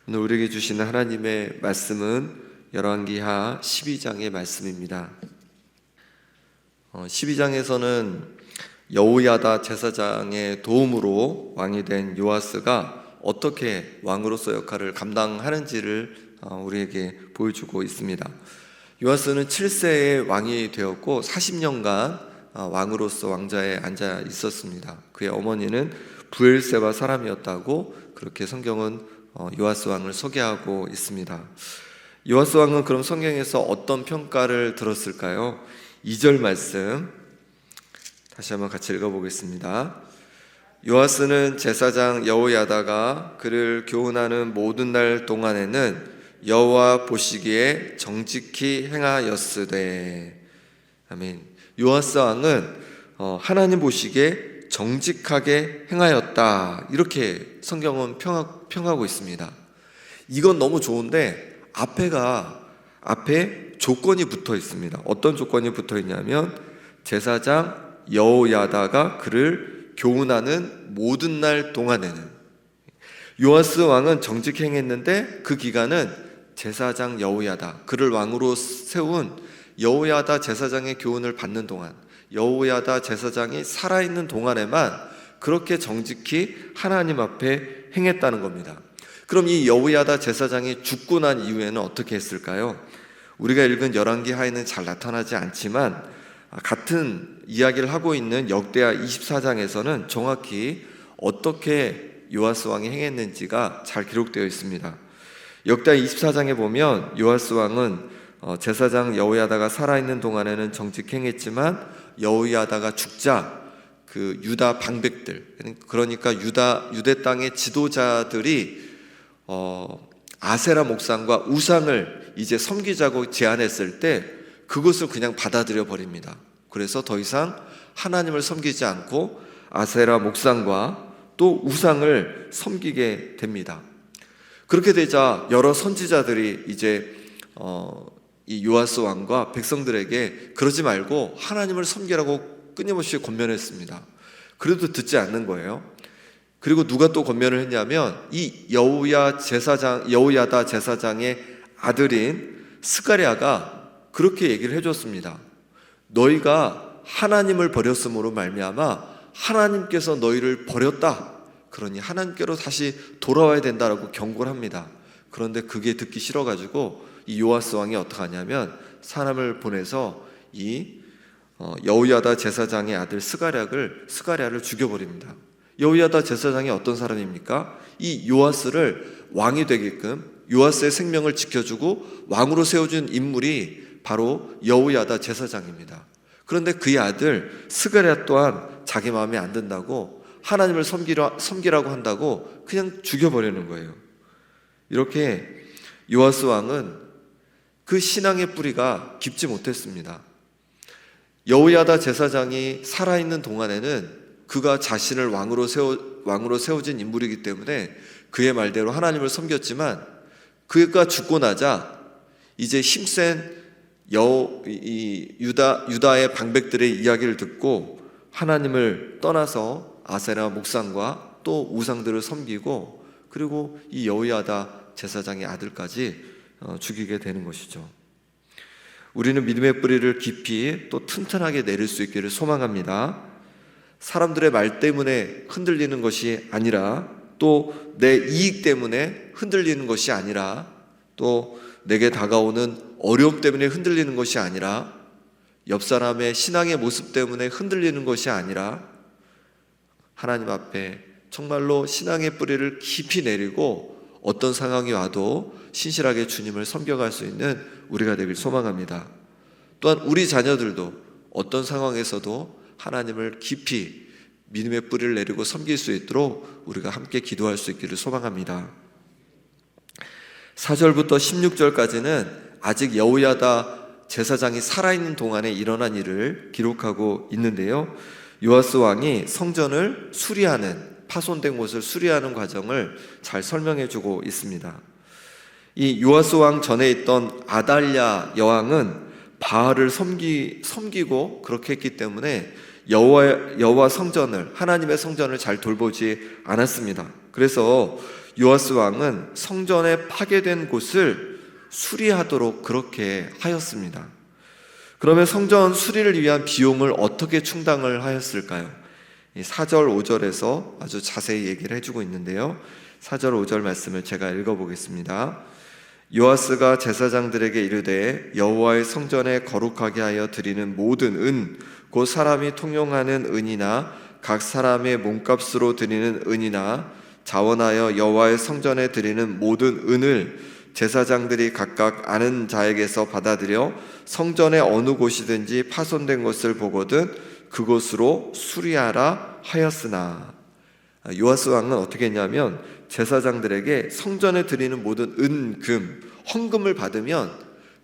오늘 우리에게 주시는 하나님의 말씀은 열왕기하 12장의 말씀입니다. 12장에서는 여호야다 제사장의 도움으로 왕이 된 요아스가 어떻게 왕으로서 역할을 감당하는지를 우리에게 보여주고 있습니다. 요아스는 7세에 왕이 되었고 40년간 왕으로서 왕좌에 앉아 있었습니다. 그의 어머니는 브엘세바 사람이었다고 그렇게 성경은 요아스 왕을 소개하고 있습니다. 요아스 왕은 그럼 성경에서 어떤 평가를 들었을까요? 2절 말씀 다시 한번 같이 읽어보겠습니다. 요아스는 제사장 여호야다가 그를 교훈하는 모든 날 동안에는 여호와 보시기에 정직히 행하였으되. 아멘. 요아스 왕은 하나님 보시기에 정직하게 행하였다, 이렇게 성경은 평하고 있습니다. 이건 너무 좋은데 앞에 조건이 붙어 있습니다. 어떤 조건이 붙어 있냐면 제사장 여호야다가 그를 교훈하는 모든 날 동안에는. 요아스 왕은 정직히 행했는데 그 기간은 제사장 여호야다, 그를 왕으로 세운 여호야다 제사장의 교훈을 받는 동안, 여호야다 제사장이 살아있는 동안에만 그렇게 정직히 하나님 앞에 행했다는 겁니다. 그럼 이 여호야다 제사장이 죽고 난 이후에는 어떻게 했을까요? 우리가 읽은 열왕기하에는 잘 나타나지 않지만 같은 이야기를 하고 있는 역대하 24장에서는 정확히 어떻게 요아스 왕이 행했는지가 잘 기록되어 있습니다. 역대하 24장에 보면 요아스 왕은 제사장 여호야다가 살아있는 동안에는 정직히 행했지만 여호야다가 죽자 그 유다 방백들, 그러니까 유대 땅의 지도자들이 아세라 목상과 우상을 이제 섬기자고 제안했을 때 그것을 그냥 받아들여 버립니다. 그래서 더 이상 하나님을 섬기지 않고 아세라 목상과 또 우상을 섬기게 됩니다. 그렇게 되자 여러 선지자들이 이제 이 요아스 왕과 백성들에게 그러지 말고 하나님을 섬기라고 끊임없이 권면했습니다. 그래도 듣지 않는 거예요. 그리고 누가 또 권면을 했냐면 이 여호야다 제사장의 아들인 스가랴가 그렇게 얘기를 해줬습니다. 너희가 하나님을 버렸으므로 말미암아 하나님께서 너희를 버렸다, 그러니 하나님께로 다시 돌아와야 된다라고 경고를 합니다. 그런데 그게 듣기 싫어가지고 이 요아스 왕이 어떻게 하냐면 사람을 보내서 이 여호야다 제사장의 아들 스가랴를 죽여버립니다. 여호야다 제사장이 어떤 사람입니까? 이 요아스를 왕이 되게끔 요아스의 생명을 지켜주고 왕으로 세워준 인물이 바로 여호야다 제사장입니다. 그런데 그의 아들 스가랴 또한 자기 마음에 안 든다고 하나님을 섬기라고 한다고 그냥 죽여버리는 거예요. 이렇게 요아스 왕은 그 신앙의 뿌리가 깊지 못했습니다. 여호야다 제사장이 살아있는 동안에는 그가 자신을 왕으로 세워진 인물이기 때문에 그의 말대로 하나님을 섬겼지만 그가 죽고 나자 이제 힘센 유다의 방백들의 이야기를 듣고 하나님을 떠나서 아세라 목상과 또 우상들을 섬기고 그리고 이 여호야다 제사장의 아들까지 죽이게 되는 것이죠. 우리는 믿음의 뿌리를 깊이 또 튼튼하게 내릴 수 있기를 소망합니다. 사람들의 말 때문에 흔들리는 것이 아니라, 또 내 이익 때문에 흔들리는 것이 아니라, 또 내게 다가오는 어려움 때문에 흔들리는 것이 아니라, 옆 사람의 신앙의 모습 때문에 흔들리는 것이 아니라, 하나님 앞에 정말로 신앙의 뿌리를 깊이 내리고 어떤 상황이 와도 신실하게 주님을 섬겨갈 수 있는 우리가 되길 소망합니다. 또한 우리 자녀들도 어떤 상황에서도 하나님을 깊이 믿음의 뿌리를 내리고 섬길 수 있도록 우리가 함께 기도할 수 있기를 소망합니다. 4절부터 16절까지는 아직 여호야다 제사장이 살아있는 동안에 일어난 일을 기록하고 있는데요, 요아스 왕이 성전을 수리하는, 파손된 곳을 수리하는 과정을 잘 설명해 주고 있습니다. 이 요아스 왕 전에 있던 아달랴 여왕은 바알을 섬기고 그렇게 했기 때문에 여호와 성전을, 하나님의 성전을 잘 돌보지 않았습니다. 그래서 요아스 왕은 성전에 파괴된 곳을 수리하도록 그렇게 하였습니다. 그러면 성전 수리를 위한 비용을 어떻게 충당을 하였을까요? 4절 5절에서 아주 자세히 얘기를 해주고 있는데요, 4절 5절 말씀을 제가 읽어보겠습니다. 요아스가 제사장들에게 이르되 여호와의 성전에 거룩하게 하여 드리는 모든 은, 곧 사람이 통용하는 은이나 각 사람의 몸값으로 드리는 은이나 자원하여 여호와의 성전에 드리는 모든 은을 제사장들이 각각 아는 자에게서 받아들여 성전의 어느 곳이든지 파손된 것을 보거든 그곳으로 수리하라 하였으나. 요아스 왕은 어떻게 했냐면 제사장들에게 성전에 드리는 모든 은, 금, 헌금을 받으면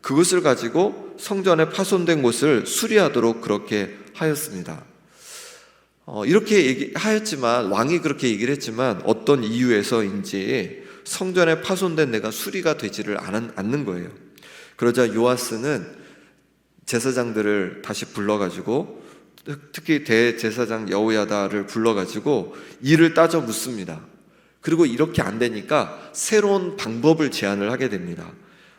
그것을 가지고 성전에 파손된 곳을 수리하도록 그렇게 하였습니다. 이렇게 하였지만, 왕이 그렇게 얘기를 했지만 어떤 이유에서인지 성전에 파손된 데가 수리가 되지를 않는 거예요. 그러자 요아스는 제사장들을 다시 불러가지고, 특히 대제사장 여호야다를 불러가지고 일을 따져 묻습니다. 그리고 이렇게 안 되니까 새로운 방법을 제안을 하게 됩니다.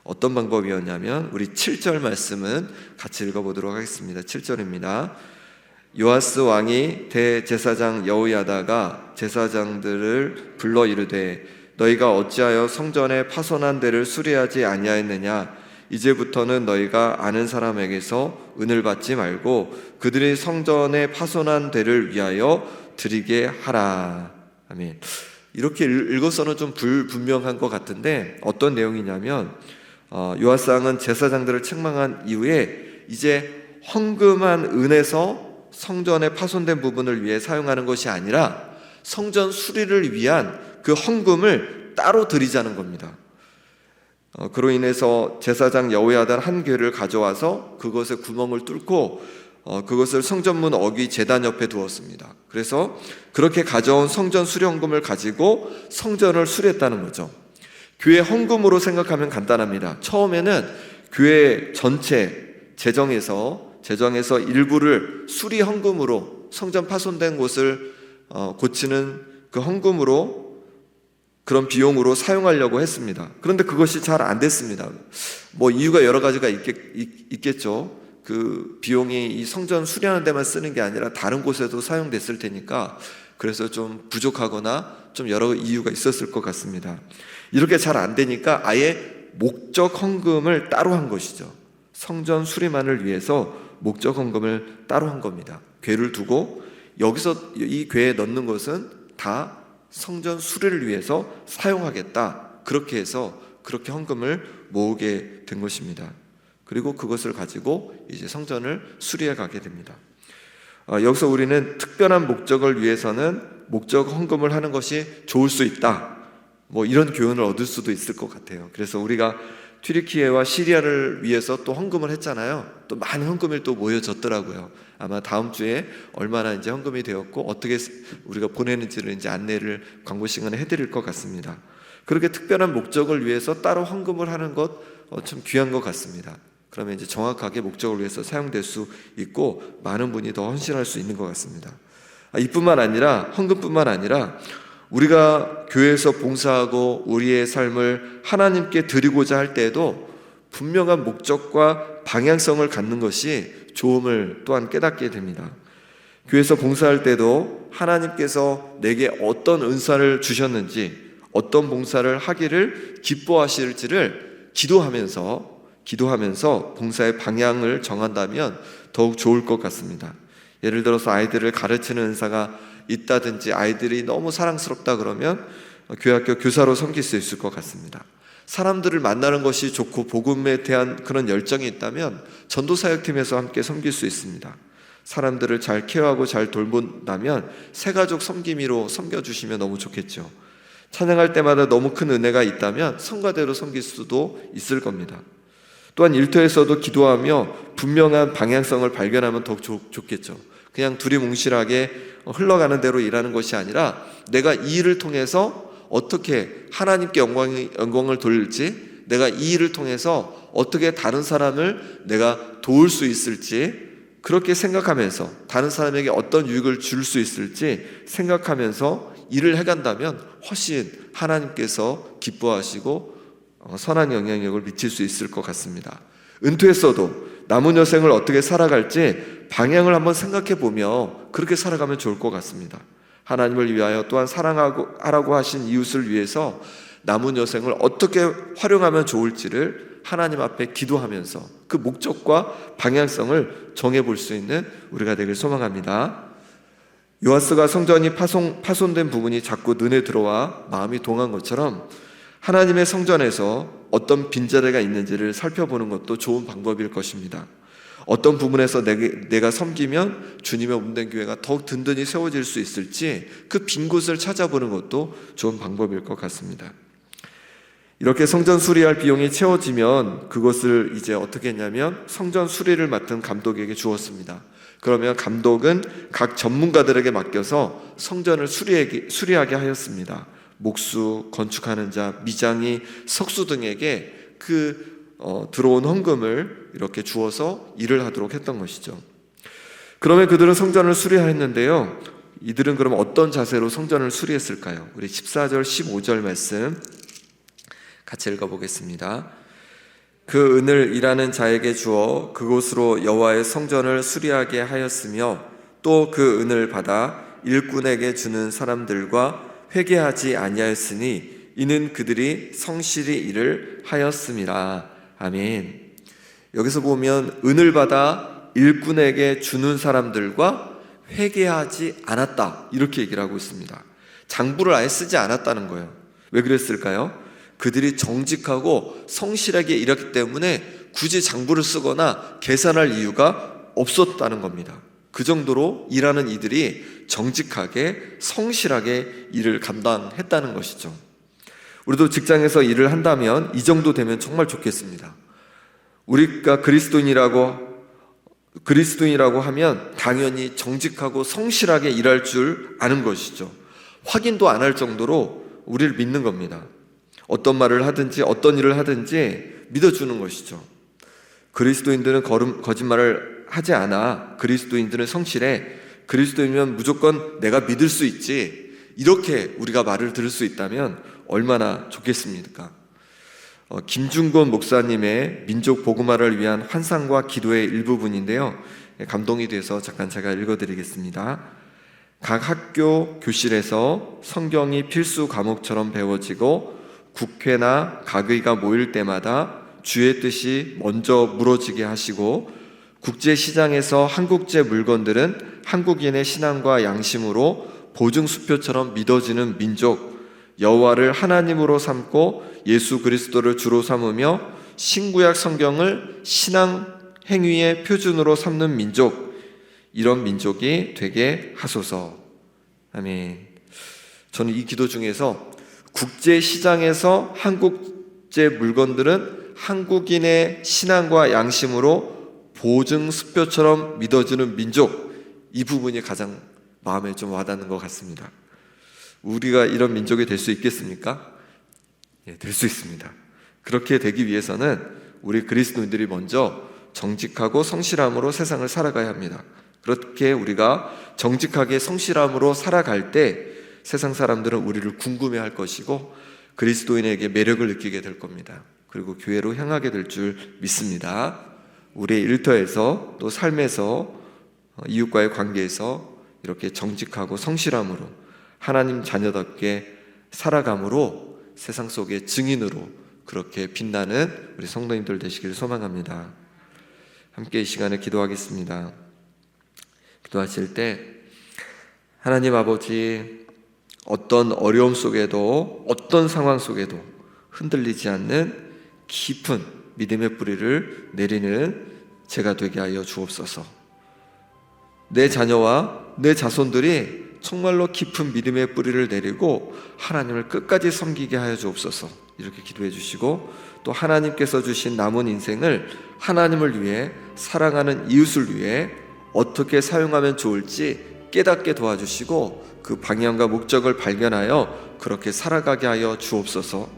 어떤 방법이었냐면 우리 7절 말씀은 같이 읽어보도록 하겠습니다. 7절입니다. 요아스 왕이 대제사장 여호야다가 제사장들을 불러 이르되 너희가 어찌하여 성전에 파손한 데를 수리하지 아니하였느냐? 이제부터는 너희가 아는 사람에게서 은을 받지 말고 그들이 성전에 파손한 데를 위하여 드리게 하라. 아멘. 이렇게 읽어서는 좀 불분명한 것 같은데 어떤 내용이냐면 요아스 왕은 제사장들을 책망한 이후에 이제 헌금한 은에서 성전에 파손된 부분을 위해 사용하는 것이 아니라 성전 수리를 위한 그 헌금을 따로 드리자는 겁니다. 그로 인해서 제사장 여호야다 한 궤를 가져와서 그것에 구멍을 뚫고 그것을 성전문 어귀 제단 옆에 두었습니다. 그래서 그렇게 가져온 성전 수령금을 가지고 성전을 수리했다는 거죠. 교회 헌금으로 생각하면 간단합니다. 처음에는 교회 전체 재정에서 일부를 수리 헌금으로 성전 파손된 곳을 고치는 그 헌금으로, 그런 비용으로 사용하려고 했습니다. 그런데 그것이 잘 안 됐습니다. 이유가 여러 가지가 있겠죠. 그 비용이 이 성전 수리하는 데만 쓰는 게 아니라 다른 곳에도 사용됐을 테니까, 그래서 좀 부족하거나 좀 여러 이유가 있었을 것 같습니다. 이렇게 잘 안 되니까 아예 목적 헌금을 따로 한 것이죠. 성전 수리만을 위해서 목적 헌금을 따로 한 겁니다. 궤를 두고 여기서 이 궤에 넣는 것은 다 성전 수리를 위해서 사용하겠다, 그렇게 해서 그렇게 헌금을 모으게 된 것입니다. 그리고 그것을 가지고 이제 성전을 수리해 가게 됩니다. 여기서 우리는 특별한 목적을 위해서는 목적 헌금을 하는 것이 좋을 수 있다, 이런 교훈을 얻을 수도 있을 것 같아요. 그래서 우리가 튀르키예와 시리아를 위해서 또 헌금을 했잖아요. 또 많은 헌금이 또 모여졌더라고요. 아마 다음 주에 얼마나 이제 헌금이 되었고 어떻게 우리가 보내는지를 이제 안내를 광고 시간에 해드릴 것 같습니다. 그렇게 특별한 목적을 위해서 따로 헌금을 하는 것 참 귀한 것 같습니다. 그러면 이제 정확하게 목적을 위해서 사용될 수 있고 많은 분이 더 헌신할 수 있는 것 같습니다. 이뿐만 아니라, 헌금뿐만 아니라 우리가 교회에서 봉사하고 우리의 삶을 하나님께 드리고자 할 때에도 분명한 목적과 방향성을 갖는 것이 좋음을 또한 깨닫게 됩니다. 교회에서 봉사할 때도 하나님께서 내게 어떤 은사를 주셨는지, 어떤 봉사를 하기를 기뻐하실지를 기도하면서 봉사의 방향을 정한다면 더욱 좋을 것 같습니다. 예를 들어서 아이들을 가르치는 은사가 있다든지 아이들이 너무 사랑스럽다 그러면 교회학교 교사로 섬길 수 있을 것 같습니다. 사람들을 만나는 것이 좋고 복음에 대한 그런 열정이 있다면 전도사역팀에서 함께 섬길 수 있습니다. 사람들을 잘 케어하고 잘 돌본다면 새가족 섬김이로 섬겨주시면 너무 좋겠죠. 찬양할 때마다 너무 큰 은혜가 있다면 성가대로 섬길 수도 있을 겁니다. 또한 일터에서도 기도하며 분명한 방향성을 발견하면 더욱 좋겠죠. 그냥 두리뭉실하게 흘러가는 대로 일하는 것이 아니라 내가 이 일을 통해서 어떻게 하나님께 영광을 돌릴지, 내가 이 일을 통해서 어떻게 다른 사람을 내가 도울 수 있을지, 그렇게 생각하면서 다른 사람에게 어떤 유익을 줄 수 있을지 생각하면서 일을 해간다면 훨씬 하나님께서 기뻐하시고 선한 영향력을 미칠 수 있을 것 같습니다. 은퇴했어도 남은 여생을 어떻게 살아갈지 방향을 한번 생각해 보며 그렇게 살아가면 좋을 것 같습니다. 하나님을 위하여 또한 사랑하라고 하신 이웃을 위해서 남은 여생을 어떻게 활용하면 좋을지를 하나님 앞에 기도하면서 그 목적과 방향성을 정해볼 수 있는 우리가 되길 소망합니다. 요아스가 성전이 파손된 부분이 자꾸 눈에 들어와 마음이 동한 것처럼 하나님의 성전에서 어떤 빈자리가 있는지를 살펴보는 것도 좋은 방법일 것입니다. 어떤 부분에서 내가 섬기면 주님의 몸된 교회가 더욱 든든히 세워질 수 있을지 그 빈 곳을 찾아보는 것도 좋은 방법일 것 같습니다. 이렇게 성전 수리할 비용이 채워지면 그것을 이제 어떻게 했냐면 성전 수리를 맡은 감독에게 주었습니다. 그러면 감독은 각 전문가들에게 맡겨서 성전을 수리하게 하였습니다. 목수, 건축하는 자, 미장이, 석수 등에게 들어온 헌금을 이렇게 주어서 일을 하도록 했던 것이죠. 그러면 그들은 성전을 수리했는데요. 이들은 그럼 어떤 자세로 성전을 수리했을까요? 우리 14절, 15절 말씀 같이 읽어보겠습니다. 그 은을 일하는 자에게 주어 그곳으로 여호와의 성전을 수리하게 하였으며 또 그 은을 받아 일꾼에게 주는 사람들과 회개하지 아니하였으니 이는 그들이 성실히 일을 하였음이라. 아멘. 여기서 보면 은을 받아 일꾼에게 주는 사람들과 회개하지 않았다 이렇게 얘기를 하고 있습니다. 장부를 아예 쓰지 않았다는 거예요. 왜 그랬을까요? 그들이 정직하고 성실하게 일했기 때문에 굳이 장부를 쓰거나 계산할 이유가 없었다는 겁니다. 그 정도로 일하는 이들이 정직하게 성실하게 일을 감당했다는 것이죠. 우리도 직장에서 일을 한다면 이 정도 되면 정말 좋겠습니다. 우리가 그리스도인이라고 하면 당연히 정직하고 성실하게 일할 줄 아는 것이죠. 확인도 안 할 정도로 우리를 믿는 겁니다. 어떤 말을 하든지 어떤 일을 하든지 믿어주는 것이죠. 그리스도인들은 거짓말을 하지 않아. 그리스도인들은 성실해. 그리스도인이면 무조건 내가 믿을 수 있지. 이렇게 우리가 말을 들을 수 있다면 얼마나 좋겠습니까? 김중곤 목사님의 민족 복음화를 위한 환상과 기도의 일부분인데요. 감동이 돼서 잠깐 제가 읽어드리겠습니다. 각 학교 교실에서 성경이 필수 과목처럼 배워지고 국회나 각의가 모일 때마다 주의 뜻이 먼저 물어지게 하시고 국제시장에서 한국제 물건들은 한국인의 신앙과 양심으로 보증수표처럼 믿어지는 민족, 여호와를 하나님으로 삼고 예수 그리스도를 주로 삼으며 신구약 성경을 신앙 행위의 표준으로 삼는 민족, 이런 민족이 되게 하소서. 아멘. 저는 이 기도 중에서 국제시장에서 한국제 물건들은 한국인의 신앙과 양심으로 보증수표처럼 믿어지는 민족, 이 부분이 가장 마음에 좀 와닿는 것 같습니다. 우리가 이런 민족이 될 수 있겠습니까? 예, 될 수 있습니다. 그렇게 되기 위해서는 우리 그리스도인들이 먼저 정직하고 성실함으로 세상을 살아가야 합니다. 그렇게 우리가 정직하게 성실함으로 살아갈 때 세상 사람들은 우리를 궁금해할 것이고 그리스도인에게 매력을 느끼게 될 겁니다. 그리고 교회로 향하게 될 줄 믿습니다. 우리의 일터에서 또 삶에서 이웃과의 관계에서 이렇게 정직하고 성실함으로 하나님 자녀답게 살아감으로 세상 속의 증인으로 그렇게 빛나는 우리 성도님들 되시기를 소망합니다. 함께 이 시간에 기도하겠습니다. 기도하실 때 하나님 아버지, 어떤 어려움 속에도 어떤 상황 속에도 흔들리지 않는 깊은 믿음의 뿌리를 내리는 제가 되게 하여 주옵소서. 내 자녀와 내 자손들이 정말로 깊은 믿음의 뿌리를 내리고 하나님을 끝까지 섬기게 하여 주옵소서. 이렇게 기도해 주시고 또 하나님께서 주신 남은 인생을 하나님을 위해, 사랑하는 이웃을 위해 어떻게 사용하면 좋을지 깨닫게 도와주시고 그 방향과 목적을 발견하여 그렇게 살아가게 하여 주옵소서.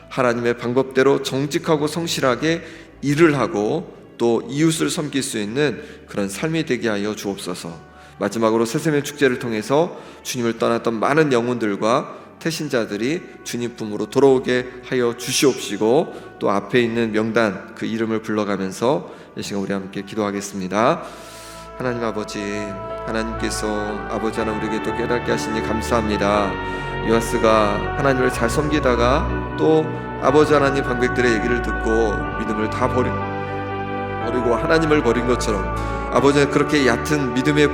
하나님의 방법대로 정직하고 성실하게 일을 하고 또 이웃을 섬길 수 있는 그런 삶이 되게 하여 주옵소서. 마지막으로 새세면 축제를 통해서 주님을 떠났던 많은 영혼들과 태신자들이 주님 품으로 돌아오게 하여 주시옵시고, 또 앞에 있는 명단 그 이름을 불러가면서 이 시간 우리 함께 기도하겠습니다. 하나님 아버지, 하나님께서 아버지 하나님 우리에게 또 깨닫게 하시니 감사합니다. 요아스가 하나님을 잘 섬기다가 또 아버지 하나님 방백들의 얘기를 듣고 믿음을 다 버리고 하나님을 버린 것처럼 아버지는 그렇게 얕은 믿음의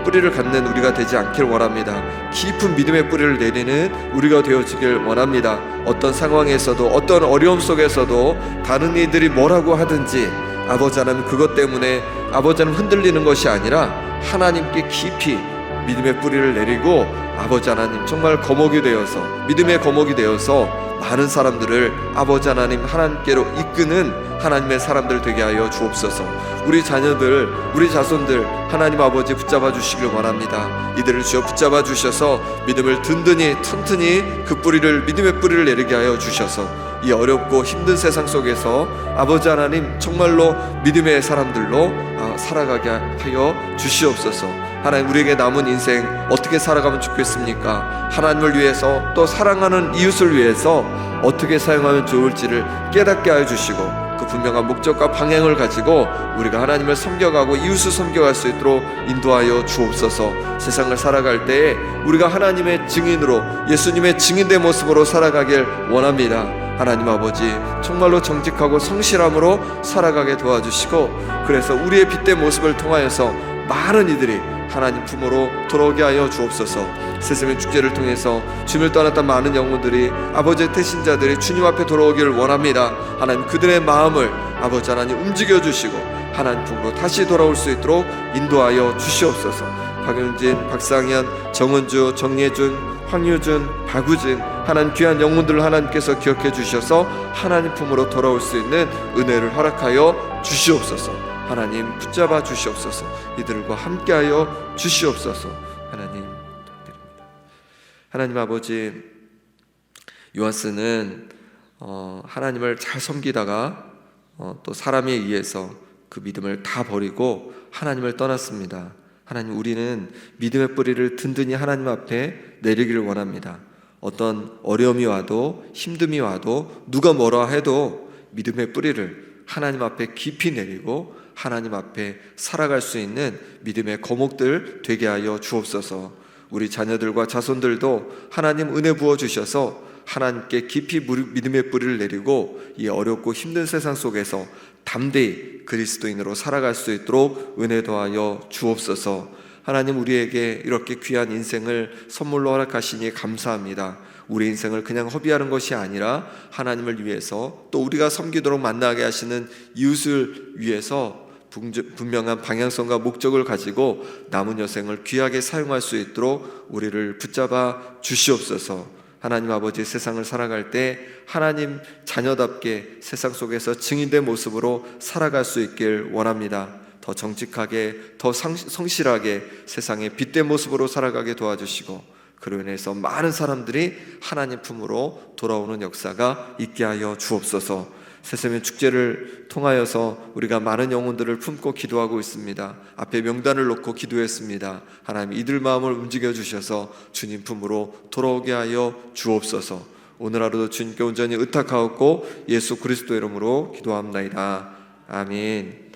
뿌리를 갖는 우리가 되지 않길 원합니다. 깊은 믿음의 뿌리를 내리는 우리가 되어지길 원합니다. 어떤 상황에서도, 어떤 어려움 속에서도 다른 이들이 뭐라고 하든지 아버지 하나님 그것 때문에 아버지 하나님 흔들리는 것이 아니라 하나님께 깊이 믿음의 뿌리를 내리고 아버지 하나님 정말 거목이 되어서, 믿음의 거목이 되어서 많은 사람들을 아버지 하나님 하나님께로 이끄는 하나님의 사람들 되게 하여 주옵소서. 우리 자녀들, 우리 자손들 하나님 아버지 붙잡아 주시길 원합니다. 이들을 주여 붙잡아 주셔서 믿음을 든든히 튼튼히 그 뿌리를, 믿음의 뿌리를 내리게 하여 주셔서 이 어렵고 힘든 세상 속에서 아버지 하나님 정말로 믿음의 사람들로 살아가게 하여 주시옵소서. 하나님 우리에게 남은 인생 어떻게 살아가면 좋겠습니까? 하나님을 위해서, 또 사랑하는 이웃을 위해서 어떻게 사용하면 좋을지를 깨닫게 하여 주시고 그 분명한 목적과 방향을 가지고 우리가 하나님을 섬겨가고 이웃을 섬겨갈 수 있도록 인도하여 주옵소서. 세상을 살아갈 때에 우리가 하나님의 증인으로, 예수님의 증인된 모습으로 살아가길 원합니다. 하나님 아버지 정말로 정직하고 성실함으로 살아가게 도와주시고, 그래서 우리의 빛된 모습을 통하여서 많은 이들이 하나님 품으로 돌아오게 하여 주옵소서. 새세면 축제를 통해서 주님을 떠났던 많은 영혼들이, 아버지의 태신자들이 주님 앞에 돌아오기를 원합니다. 하나님 그들의 마음을 아버지 하나님 움직여 주시고 하나님 품으로 다시 돌아올 수 있도록 인도하여 주시옵소서. 박윤진, 박상현, 정은주, 정예준, 황유준, 박우진 하나님 귀한 영혼들을 하나님께서 기억해 주셔서 하나님 품으로 돌아올 수 있는 은혜를 허락하여 주시옵소서. 하나님 붙잡아 주시옵소서. 이들과 함께하여 주시옵소서. 하나님 부탁드립니다. 하나님 아버지, 요아스는 하나님을 잘 섬기다가 또 사람에 의해서 그 믿음을 다 버리고 하나님을 떠났습니다. 하나님, 우리는 믿음의 뿌리를 든든히 하나님 앞에 내리기를 원합니다. 어떤 어려움이 와도, 힘듦이 와도, 누가 뭐라 해도 믿음의 뿌리를 하나님 앞에 깊이 내리고 하나님 앞에 살아갈 수 있는 믿음의 거목들 되게 하여 주옵소서. 우리 자녀들과 자손들도 하나님 은혜 부어주셔서 하나님께 깊이 믿음의 뿌리를 내리고 이 어렵고 힘든 세상 속에서 담대히 그리스도인으로 살아갈 수 있도록 은혜 더하여 주옵소서. 하나님, 우리에게 이렇게 귀한 인생을 선물로 허락하시니 감사합니다. 우리 인생을 그냥 허비하는 것이 아니라 하나님을 위해서, 또 우리가 섬기도록 만나게 하시는 이웃을 위해서 분명한 방향성과 목적을 가지고 남은 여생을 귀하게 사용할 수 있도록 우리를 붙잡아 주시옵소서. 하나님 아버지, 세상을 살아갈 때 하나님 자녀답게 세상 속에서 증인된 모습으로 살아갈 수 있길 원합니다. 더 정직하게, 더 성실하게 세상의 빛된 모습으로 살아가게 도와주시고, 그로 인해서 많은 사람들이 하나님 품으로 돌아오는 역사가 있게 하여 주옵소서. 새세면 축제를 통하여서 우리가 많은 영혼들을 품고 기도하고 있습니다. 앞에 명단을 놓고 기도했습니다. 하나님, 이들 마음을 움직여 주셔서 주님 품으로 돌아오게 하여 주옵소서. 오늘 하루도 주님께 온전히 의탁하옵고 예수 그리스도 이름으로 기도합나이다. 아멘.